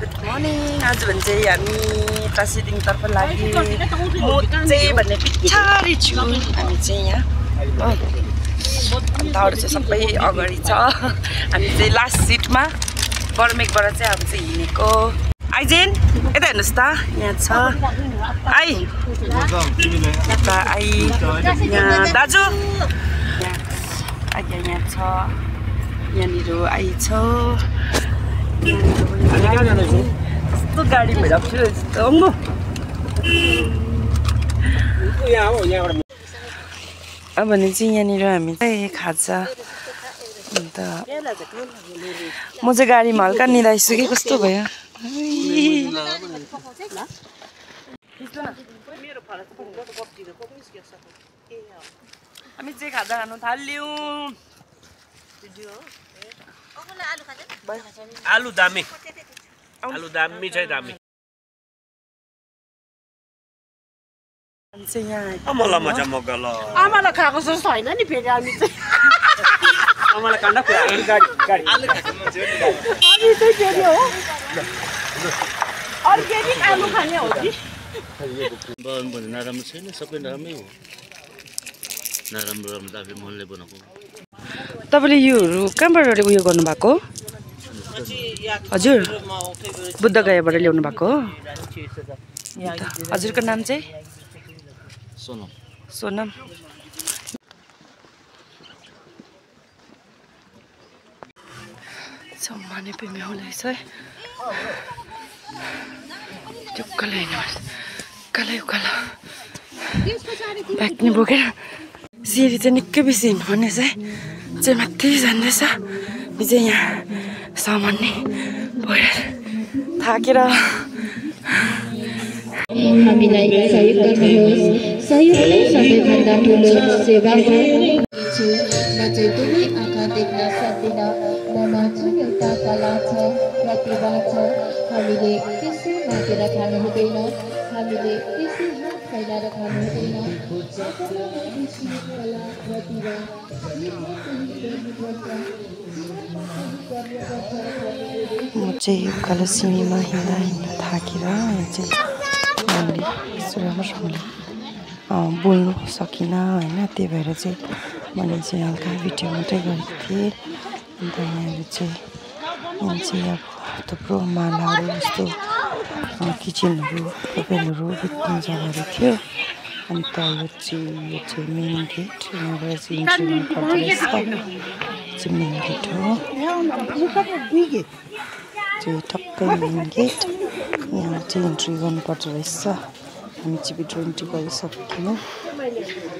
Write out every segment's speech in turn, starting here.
Good morning. आज भने चाहिँ हामी टासिदिङतर्फ लाग्यो। म चाहिँ भन्ने पछाडि छु। हामी चाहिँ यहाँ अन्त अरू चाहिँ सबै अगाडि छ। हामी चाहिँ लास्ट सिटमा बर्मेकबाट चाहिँ हामी चाहिँ हिँडेको। आइजेन यता हेर्नुहोस् त, यहाँ छ आई आई यहाँ दाजु यहाँ छ, यहाँनिर आई छ। यस्तो गाडी भइरहेको थियो यस्तो अब भने चाहिँ यहाँनिर हामी चाहिँ खाजा। अन्त म चाहिँ गाडीमा हल्का निदाइछु कि कस्तो भयो। हामी चाहिँ खाजा खानु थाल्यौँ। आलु दामी छ दामी। आमालाई मजा मग्गा ल। आमालाई खाएको जस्तो होइन नि फेरि हामी चाहिँ। आमालाई काण्ड गाडी गाडी आलु खाएको मान्छे हो नि गाडी। अनि चाहिँ फेरि हो अर्ग्यानिक आलु खाने हो कि बन भने नराम्रो छैन, सबै राम्रै हो। नराम्रो राम्रो त आफै मनले बनाएको। तपाईँले योहरू कहाँबाट उयो गर्नुभएको हजुर? बुद्धगयाबाट ल्याउनु भएको हो? हजुरको नाम चाहिँ? सोनम। सोनम। सम्माने पनि हुँदैछ है। उकालो हिँड्नुपर्छ, उकालै उकालो ब्याग नि बोकेर। सिँढी चाहिँ निकै बेसी हिँड्नुपर्ने चाहिँ माथि जाँदैछ। यो चाहिँ यहाँ सामान नि बोकेर थाकेर। हामीलाई सहयोग गर्नुहोस्। सहयोग नै सबैभन्दा ठुलो सेवा हो। म चाहिँ दुवै आँखा देख्न सक्दिनँ। ममा जुन एउटा कला छ, प्रतिभा छ, हामीले त्यसै मागेर खानु हुँदैन, हामीले त्यसै हात फैलाएर खानु हुँदैन। म चाहिँ उकालो सिमीमा हिँड्दा थाकेर यहाँ चाहिँ मैले राम्रोसँगले बोल्नु सकिनँ होइन। त्यही भएर चाहिँ मैले चाहिँ हल्का भिडियो मात्रै गरेको थिएँ। अन्त यहाँहरू चाहिँ अब थुप्रो मालाहरू यस्तो किचनहरू कपेलहरू बेच्ने जग्गाहरू थियो। अन्त यो चाहिँ मेन गेट, यहाँबाट चाहिँ इन्ट्री गर्नुपर्दो रहेछ। चाहिँ मेन गेट हो, चाहिँ टक्कै मेन गेट। यहाँ चाहिँ इन्ट्री गर्नुपर्दो रहेछ। हामी चाहिँ भिडियो इन्ट्री गरिसकेनौँ।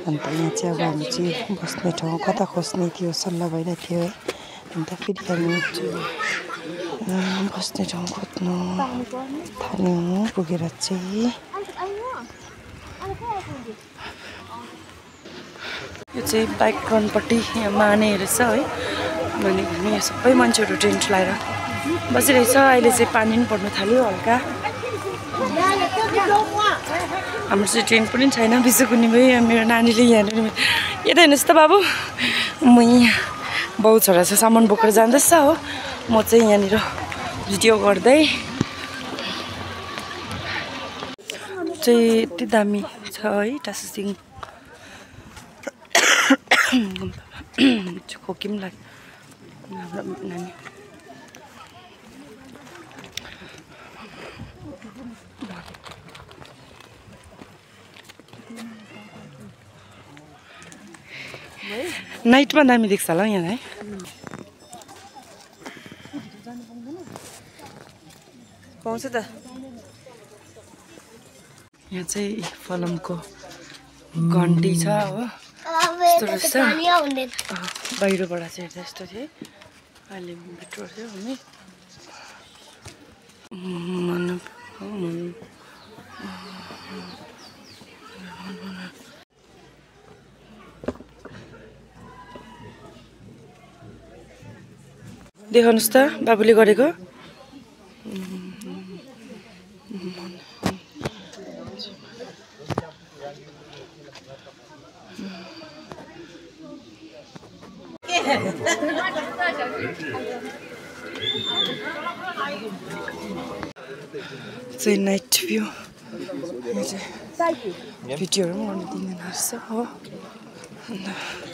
अन्त यहाँ चाहिँ अब हामी चाहिँ बस्ने ठाउँ कता खोज्ने थियो सल्लाह भइरहेको थियो है। अन्त फेरि हामी बस्ने ठाउँ खोज्नु थाल्यौँ। पुगेर चाहिँ यो चाहिँ बाइक ग्राउन्डपट्टि यहाँ माने रहेछ है। माने यहाँ सबै मान्छेहरू टेन्ट लगाएर बसिरहेछ। अहिले चाहिँ पानी पनि पर्नु थाल्यो हल्का। हाम्रो चाहिँ टेन्ट पनि छैन, बिसुकुनी भयो। मेरो नानीले यहाँनिर यता हेर्नुहोस् त बाबु, म यहाँ बाउ छोरा चाहिँ सामान बोकेर जाँदैछ हो। म चाहिँ यहाँनिर भिडियो गर्दै चाहिँ यति दामी छ है टासिदिङ। खोकी पनि लाग्यो हाम्रो नानी। नाइटमा दामी देख्छ होला यहाँ है। पाउँछ त। यहाँ चाहिँ फलमको घन्टी छ हो, यस्तो रहेछ। बाहिरबाट चाहिँ हेर्दा यस्तो थियो, अहिले भित्र थियो हामी। देखाउनुहोस् त बाबुले गरेको। चाहिँ नाइट भ्यू भिडियोहरू पनि गर्नु दिँदैन रहेछ हो अन्त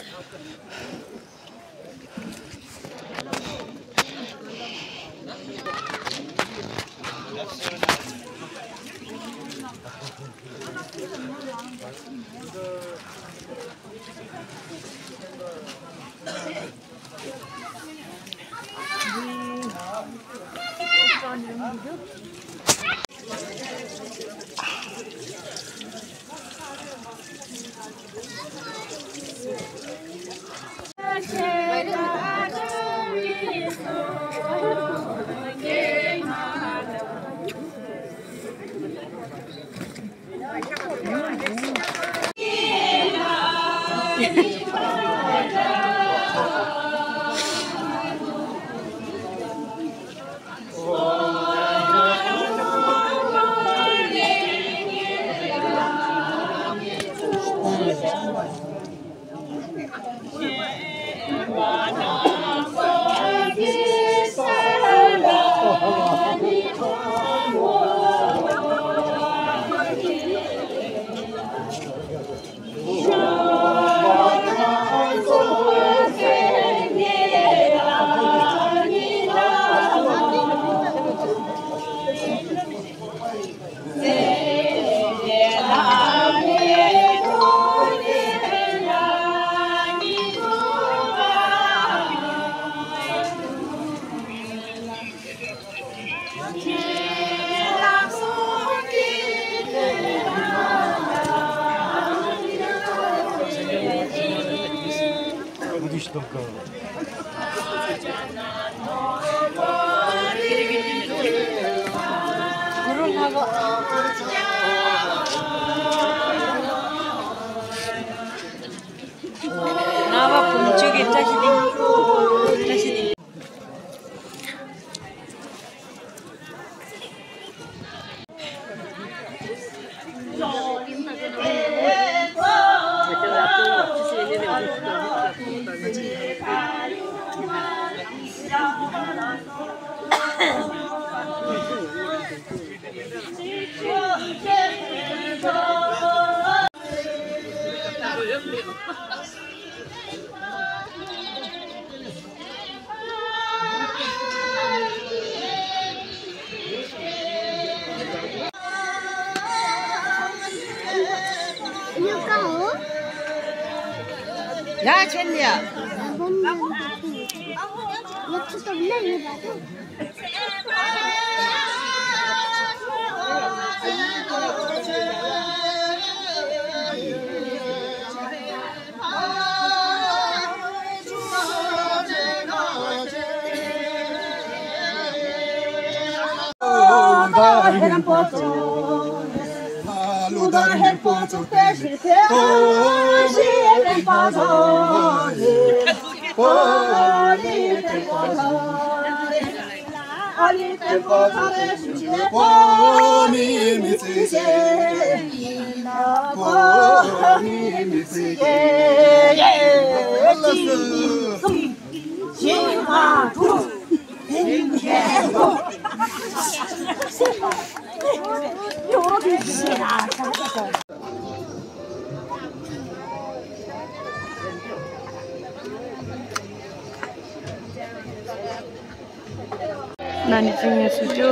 नानी चाहिँ यहाँ सुत्यो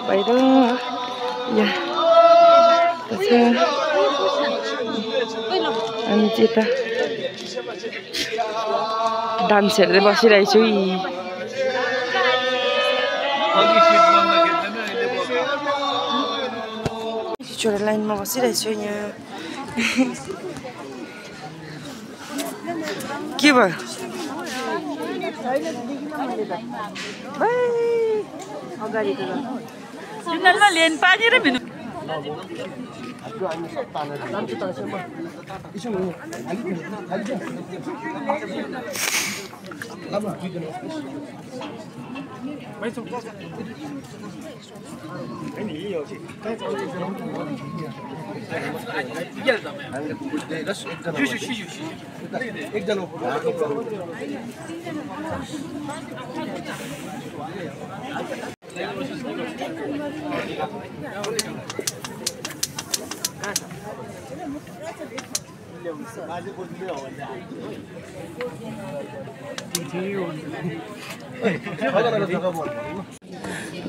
बाहिर यहाँ अनि चाहिँ यता डान्स हेर्दै बसिरहेछु छोरा लाइनमा बसिरहेछु यहाँ के भयो लेन पानी र भिनु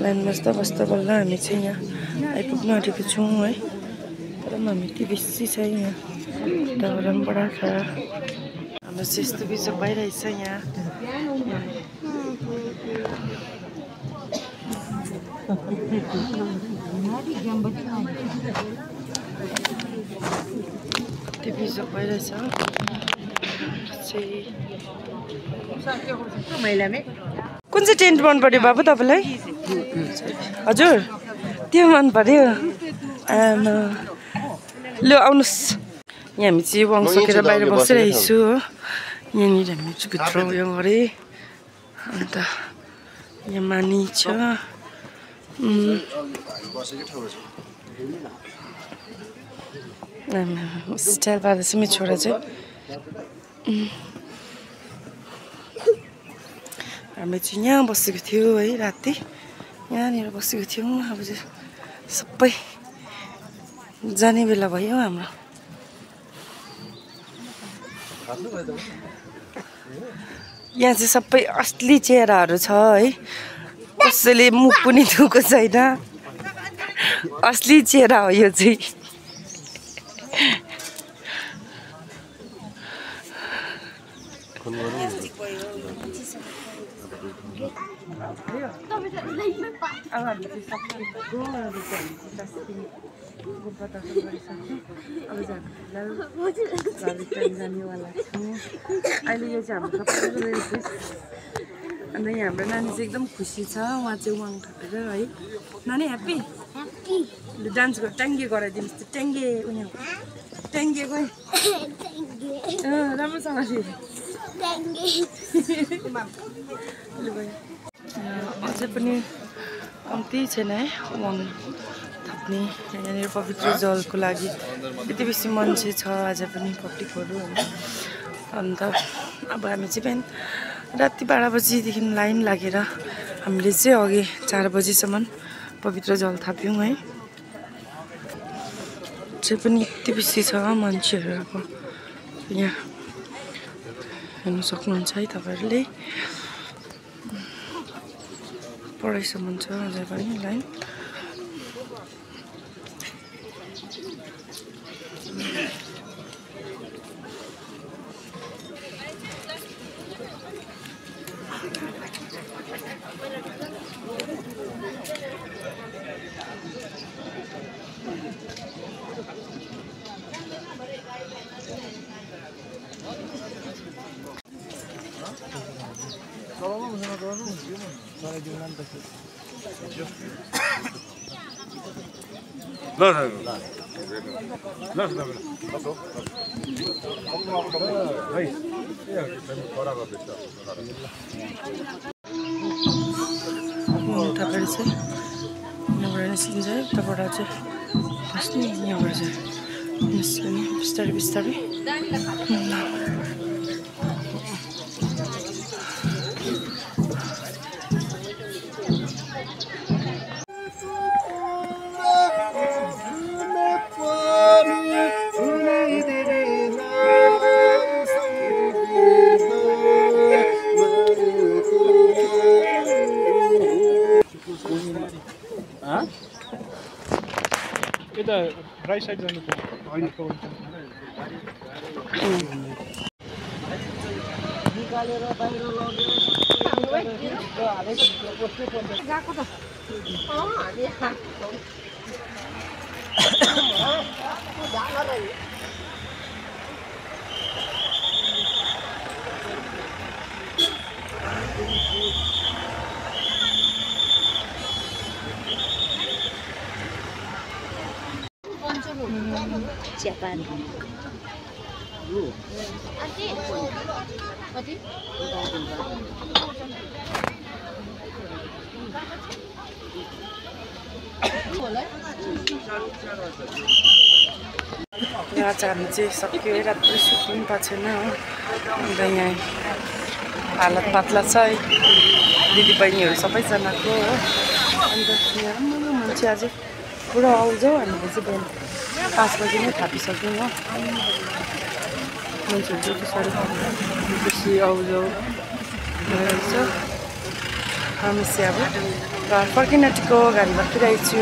लाइन बस्दा बस्दा बल्ल हामी चाहिँ यहाँ आइपुग्नु आँटेको छौँ है। तर पनि हामी यति बेसी छ यहाँ उताबाट पनि बडा छ हाम्रो चाहिँ यस्तो बिजोग भइरहेछ यहाँ। यति बिजोग भइरहेछ कुन चाहिँ टेन्ट मन पर्यो बाबु तपाईँलाई? हजुर त्यो मन पर्यो। ल आउनुहोस्। यहाँ हामी चाहिँ वाङ सकेर बाहिर बसिरहेको छु हो। यहाँनिर हामी चाहिँ भित्र उयो गरेँ अन्त यहाँ मानी छ। स्टाइल पार्दैछ मेरो छोरा चाहिँ। हामी चाहिँ यहाँ बसेको थियो है राति यहाँनिर बसेको थियौँ। अब चाहिँ सबै जाने बेला भयो हाम्रो। यहाँ चाहिँ सबै असली चेहराहरू छ है। कसैले मुख पनि धोएको छैन। असली चेहरा हो यो चाहिँ। अहिले यो चाहिँ हाम्रो सबैको अन्त यहाँ हाम्रो नानी चाहिँ एकदम खुसी छ। उहाँ चाहिँ वाङ थपेर है। नानी ह्याप्पी लु डान्स गर ट्याङ्गे गराइदिनुहोस्। त्यो ट्याङ्गे उयो ट्याङ्गे गयो राम्रोसँगले लु गयो। अझै पनि कम्ती छैन है वाङ थप्ने। यहाँनिर पवित्र जलको लागि यति बेसी मान्छे छ आज पनि पब्लिकहरू होइन। अन्त अब हामी चाहिँ बिहान राति 12 बजीदेखि लाइन लागेर हामीले चाहिँ अघि 4 बजीसम्म पवित्र जल थाप्यौँ है। चाहिँ पनि यति बेसी छ मान्छेहरू। अब यहाँ हेर्नु सक्नुहुन्छ है तपाईँहरूले। पढाइसम्म छ अझै पनि लाइन। तपाईँले चाहिँ यहाँबाट निस्किन्छ है। उताबाट चाहिँ बस्ने यहाँबाट चाहिँ निस्किने बिस्तारै बिस्तारै। राइट साइड जानु निकालेर बाहिर गएको त Japan. यहाँ चाहिँ हामी चाहिँ सक्यो राति सुत्नु पनि पाएको छैन हो। अन्त यहाँ हालत पातला छ है दिदी बहिनीहरू सबैजनाको हो। यहाँ मान्छे अझै पुरा आउँछौ हामीले चाहिँ बिहान 5 बजी नै थापिसक्यौँ हो मान्छेहरू जति साह्रो बेसी आउँछौ रहेछ हामी चाहिँ अब घर फर्किन आँटेको गाडी राखिरहेको छु